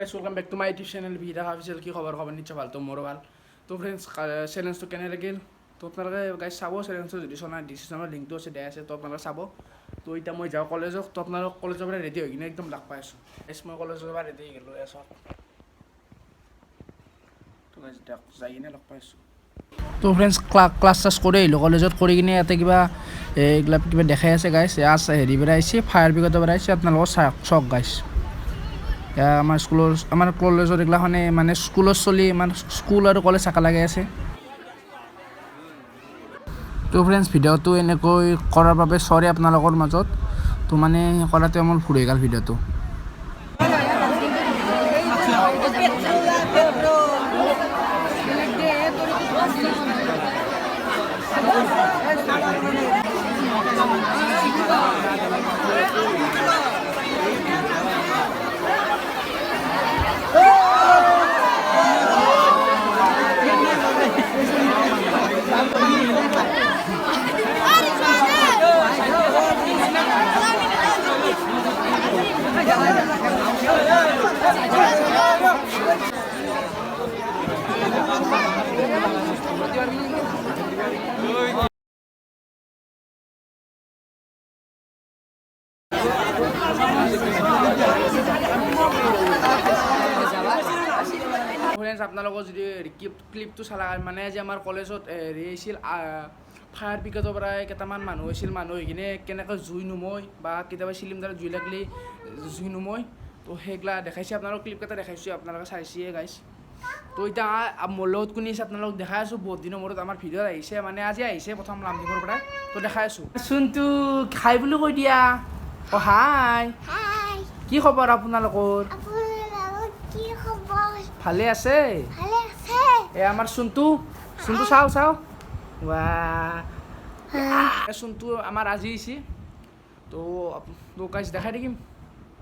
welcome back to my YouTube channel video' official কি খবৰ নিশ্চয় ভাল তো মোৰো ভাল তো ফ্ৰেণ্ডছ চেলেঞ্জটো কেনে লাগিল তো আপোনালোকে গাইজ চাব চেলেঞ্জটো যদি চোৱা নাই ডিছক্ৰিপশ্যনত লিংকটো আছে দিয়া আছে তো আপোনালোকে চাব তো এতিয়া মই যাওঁ কলেজত তো আপোনালোক কলেজৰ পৰা ৰেডি হৈ কিনে একদম লগ পাই আছোঁ গাইজ মই কলেজৰ পৰা ৰেডি হৈ গ'লোঁ এছত তো গাইজ যাই কিনে লগ পাই আছোঁ তো ফ্ৰেণ্ডছ ক্লাছ চাছ কৰি আহিলোঁ কলেজত কৰি কিনে ইয়াতে কিবা এইবিলাক কিবা দেখাই আছে গাইজ হেৰি পৰা আহিছে ফায়াৰ ব্ৰিগেডৰ পৰা আহিছে আপোনালোকৰ চাওক গাইজ আমাৰ কলেজত এইগিলাখনে মানে স্কুলত চলি মানে স্কুল আৰু কলেজ চাকা লাগি আছে তো ফ্ৰেণ্ডছ ভিডিঅ'টো এনেকৈ কৰাৰ বাবে চৰি আপোনালোকৰ মাজত তো মানে কৰাতে মোৰ ভুল হৈ গ'ল ভিডিঅ'টো ফ্ৰেণ্ডছ আপোনালোকৰ যদি ক্লিপটো চালা মানে যে আমাৰ কলেজত হেৰি আহিছিল ফায়াৰ ব্ৰিগেডৰ পৰা কেইটামান মানুহ হৈছিল মানুহ হৈ কিনে কেনেকৈ জুই নুময় বা কেতিয়াবা চিলিণ্ডাৰত জুই লাগিলে জুই নুময় তো সেইগিলা দেখাইছে আপোনালোক ক্লিপকেইটা দেখাইছোঁ আপোনালোকে চাইছে গাইছ তো এতিয়া মোৰ লগত কোনে আছে আপোনালোক দেখাই আছোঁ বহুত দিনৰ মূৰত আমাৰ ভিডিঅ'ত আহিছে মানে আজি আহিছে প্ৰথম লামডিঙৰ পৰা তো দেখাই আছোঁ চোনটো খাই বুলি কৈ দিয়া অ' হাই কি খবৰ আপোনালোকৰ ভালে আছে এ আমাৰ চোনটো চাওঁ চোনটো আমাৰ আজি আহিছে তো গাইজ দেখাই থাকিম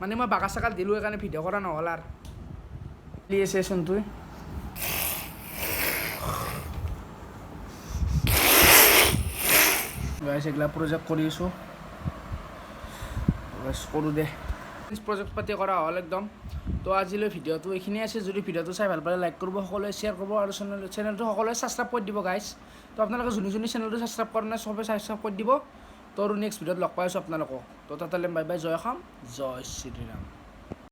মানে মই বাগা চাকাল দিলোঁ সেইকাৰণে ভিডিঅ' কৰা নহ'ল আৰু দি আছে চোনটোৱে গাইজ এইগিলা প্ৰজেক্ট কৰি আছোঁ কৰোঁ দে প্ৰজেক্ট পাতি কৰা হ'ল একদম তো আজিলৈ ভিডিঅ'টো এইখিনিয়ে আছে যদি ভিডিঅ'টো চাই ভাল পালে লাইক কৰিব সকলোৱে শ্বেয়াৰ কৰিব আৰু চেনেলটো সকলোৱে ছাবস্ক্ৰাইব কৰি দিব গাইজ তো আপোনালোকে যোনে চেনেলটো ছাবস্ক্ৰাইব কৰা নাই চবে ছাবস্ক্ৰাইব কৰি দিব তো আৰু নেক্সট ভিডিঅ'ত লগ পাই আছোঁ আপোনালোকক তো তাতে বাই বাই জয় অসম জয় শ্ৰীৰাম